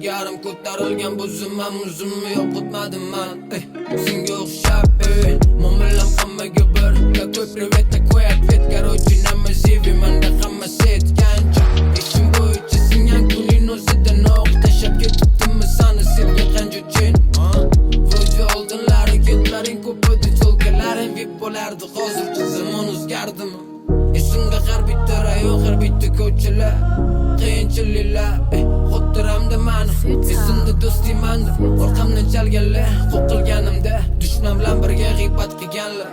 ilgarim ko'tarilgan bu zimam o'zimni yo'qotmadim man senga o'xshab muomala hammaga birga ko'p privetda qo'yat vet короче nima sevi manda hamma setgancha ishim bo'yicha singan kuning o'zida noq tashlab ketibdimmi sani sevgan qancha chen video oldinlari ketlaring ko'p edi cho'lkalaring vip bo'lardi hozircha zamon o'zgardimi esimda har bitta rayon har bitta ko'chalar qiyinchiliklar xotiramda mani esimda do'stimanda orqamdan chalganlar qo'qilganimda dushman bilan birga g'iybat qilganlar